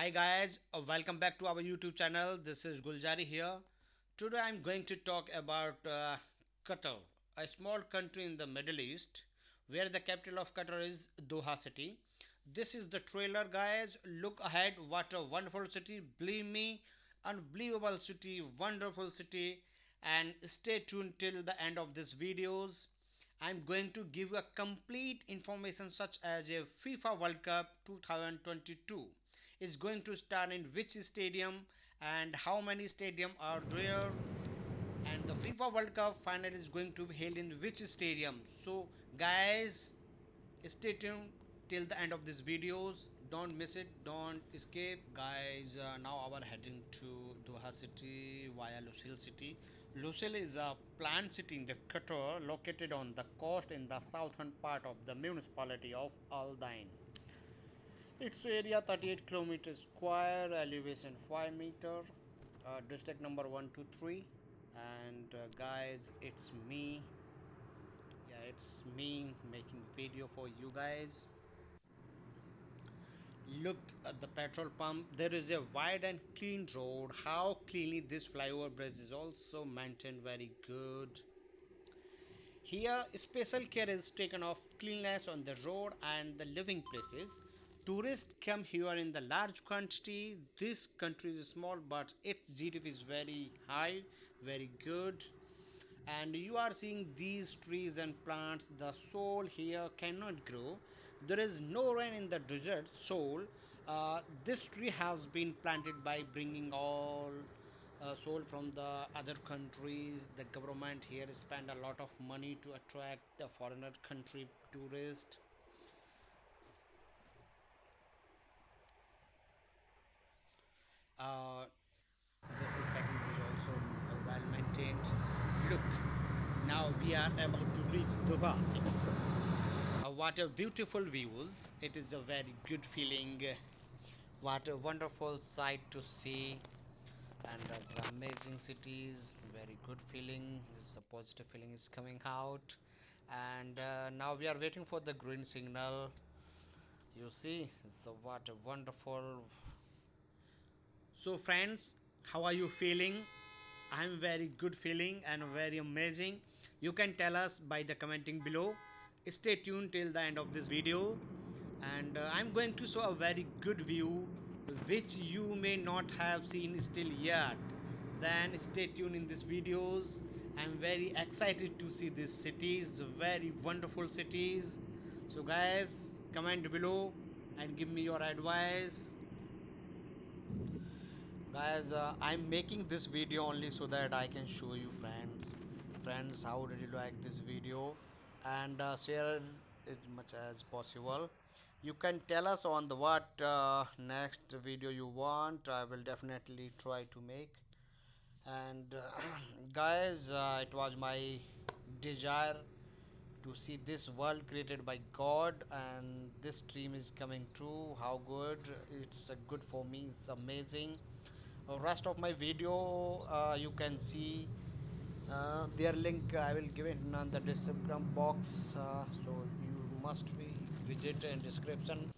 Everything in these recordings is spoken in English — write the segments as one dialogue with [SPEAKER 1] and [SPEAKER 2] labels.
[SPEAKER 1] Hi guys, welcome back to our YouTube channel. This is Guljari here. Today I'm going to talk about Qatar, a small country in the Middle East where the capital of Qatar is Doha city. This is the trailer guys. Look ahead, what a wonderful city. Believe me, unbelievable city, wonderful city, and stay tuned till the end of this videos. I'm going to give you a complete information such as a FIFA World Cup 2022 is going to start in which stadium and how many stadium are there, and the FIFA World Cup final is going to be held in which stadium. So guys, stay tuned till the end of this videos. Don't miss it, don't escape guys. Now our heading to Doha city via Lusail city. Lusail is a planned city in the Qatar located on the coast in the southern part of the municipality of Al Dain. Its area 38 kilometers square, elevation 5 meter, district number 123. And guys, it's me. Yeah, it's me making video for you guys. Look at the petrol pump. There is a wide and clean road. How cleanly this flyover bridge is also maintained, very good. Here, special care is taken of cleanliness on the road and the living places. Tourists come here in the large quantity. This country is small, but its GDP is very high, very good. And you are seeing these trees and plants. The soil here cannot grow. There is no rain in the desert soil. This tree has been planted by bringing all sold from the other countries. The government here spend a lot of money to attract the foreigner country tourists. uh, this is second bridge also well maintained. Look, now we are about to reach Doha city. What a beautiful views, it is a very good feeling. What a wonderful sight to see, and as amazing cities, very good feeling, it's a positive feeling is coming out. And now we are waiting for the green signal. You see, so what a wonderful. So friends, how are you feeling? I'm very good feeling and very amazing. You can tell us by the commenting below. Stay tuned till the end of this video, and I'm going to show a very good view which you may not have seen still yet. Then stay tuned in these videos. I'm very excited to see these cities, very wonderful cities. So guys, comment below and give me your advice. Guys, I'm making this video only so that I can show you friends how did you like this video, and share it much as possible. You can tell us on the what next video you want. I will definitely try to make. And guys, it was my desire to see this world created by God, and this dream is coming true. How good, it's good for me, it's amazing. Rest of my video, you can see their link I will give it in the description box, so you must be visit in description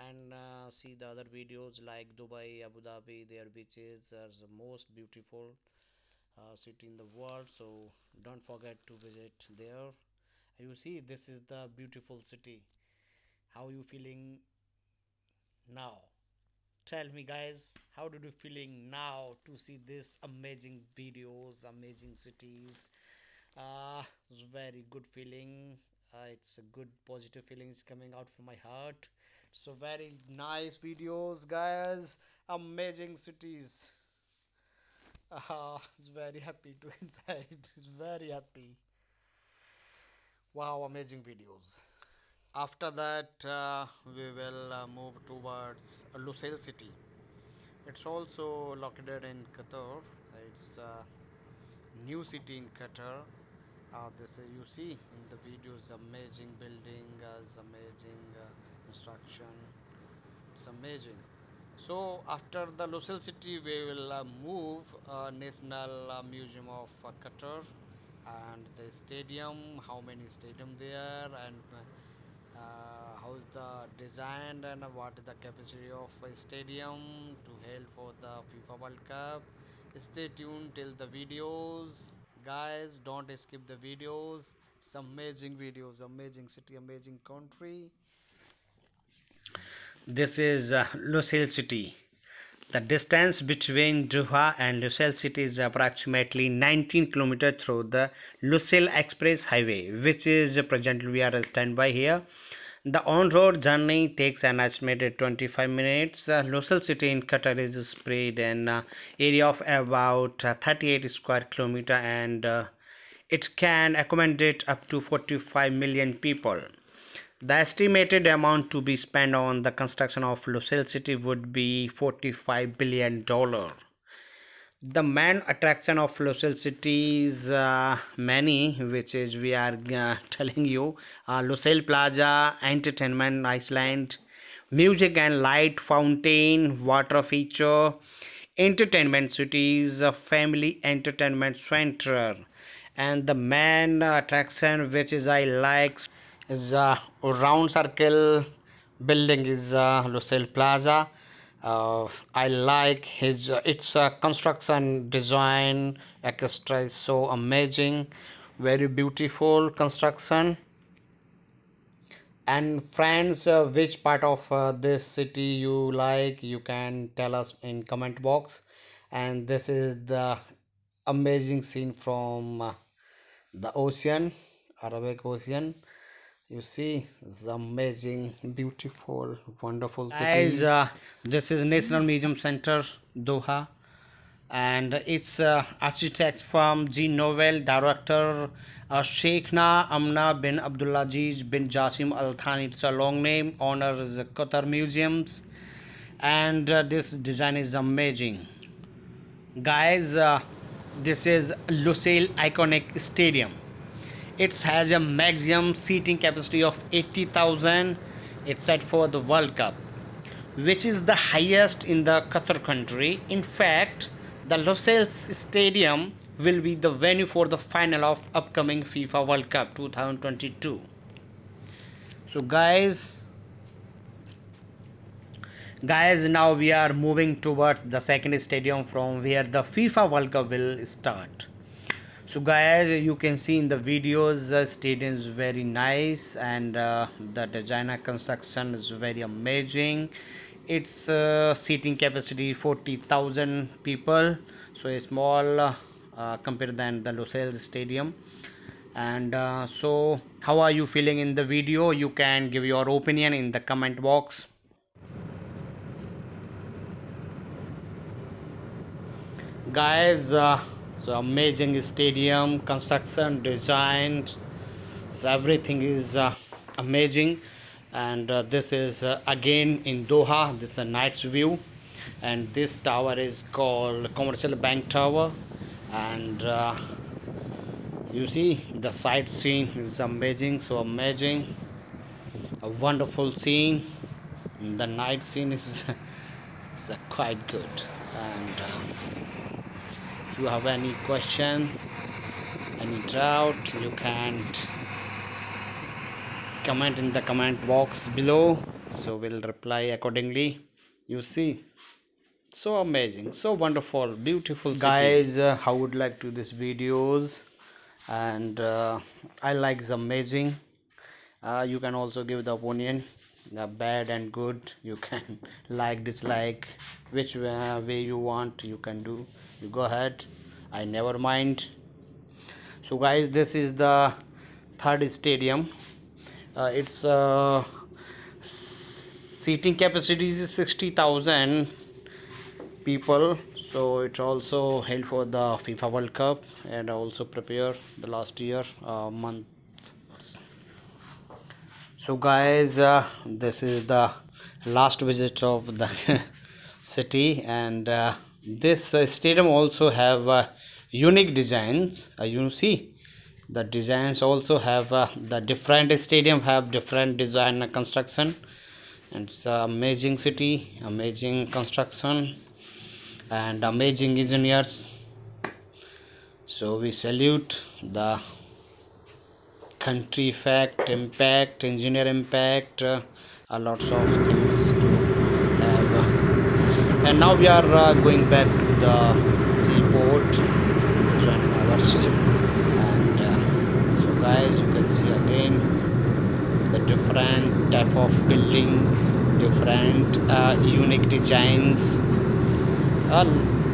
[SPEAKER 1] and see the other videos like Dubai, Abu Dhabi. Their beaches are the most beautiful city in the world, so don't forget to visit there. You see, this is the beautiful city. How you feeling now? Tell me guys, how did you feeling now to see this amazing videos, amazing cities? It's very good feeling. It's a good positive feelings coming out from my heart. So very nice videos guys, amazing cities. It's very happy to inside. It's very happy. Wow, amazing videos. After that, we will move towards Lusail city. It's also located in Qatar. It's a new city in Qatar. This you see in the videos, amazing building, amazing construction. It's amazing. So after the Lusail city, we will move National Museum of Qatar and the stadium. How many stadium there, and how's the design and what is the capacity of a stadium to hold for the FIFA World Cup. Stay tuned till the videos, guys. Don't skip the videos. It's amazing videos, amazing city, amazing country. This is Lusail city. The distance between Doha and Lusail city is approximately 19 kilometers through the Lusail Express Highway, which is presently we are standby here. The on-road journey takes an estimated 25 minutes. Lusail city in Qatar is spread an area of about 38 square kilometer, and it can accommodate up to 45 million people. The estimated amount to be spent on the construction of Lusail city would be $45 billion. The main attraction of Lusail city is many, which is we are telling you. Lusail Plaza, Entertainment Island, Music and Light Fountain, Water Feature, Entertainment Cities, Family Entertainment Center, and the main attraction which is I like is round circle building is Lusail Plaza. I like his its construction design, orchestra is so amazing, very beautiful construction. And friends, which part of this city you like, you can tell us in comment box. And this is the amazing scene from the ocean, Arabic Ocean. You see, it's amazing, beautiful, wonderful city. Guys, this is National Museum Center, Doha, and it's architect firm G Novel, director Sheikhna Amna bin Abdulaziz bin Jasim Al Thani. It's a long name. Owner is Qatar Museums, and this design is amazing. Guys, this is Lusail Iconic Stadium. It has a maximum seating capacity of 80,000. It's set for the World Cup, which is the highest in the Qatar country. In fact, the Lusail Stadium will be the venue for the final of upcoming FIFA World Cup 2022. So guys, now we are moving towards the second stadium from where the FIFA World Cup will start. So guys, you can see in the videos the stadium is very nice, and the designer construction is very amazing. Its seating capacity 40,000 people, so a small compared than the Lusail stadium. And so how are you feeling in the video? You can give your opinion in the comment box. Guys, so amazing stadium construction design, so everything is amazing. And this is again in Doha. This is a night's view, and this tower is called Commercial Bank Tower. And you see the sight scene is amazing, so amazing, a wonderful scene. The night scene is, is quite good. And if you have any question, any doubt, you can comment in the comment box below, so we'll reply accordingly. You see, so amazing, so wonderful, beautiful city. Guys, how would like to this videos, and I like it's amazing. You can also give the opinion, bad and good. You can like, dislike, which way you want, you can do. You go ahead, I never mind. So guys, this is the third stadium. Its seating capacity is 60,000 people, so it also held for the FIFA World Cup, and also prepare the last year month. So guys, this is the last visit of the city, and this stadium also have unique designs. You see, the designs also have the different stadium have different design and construction, and it's amazing city, amazing construction, and amazing engineers. So we salute the country fact, impact, engineer impact, lots of things to have. And now we are going back to the seaport to join our ship. And so guys, you can see again the different type of building, different unique designs,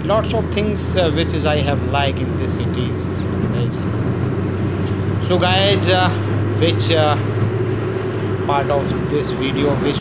[SPEAKER 1] lots of things which is I have like in this cities, guys. So guys, which part of this video, which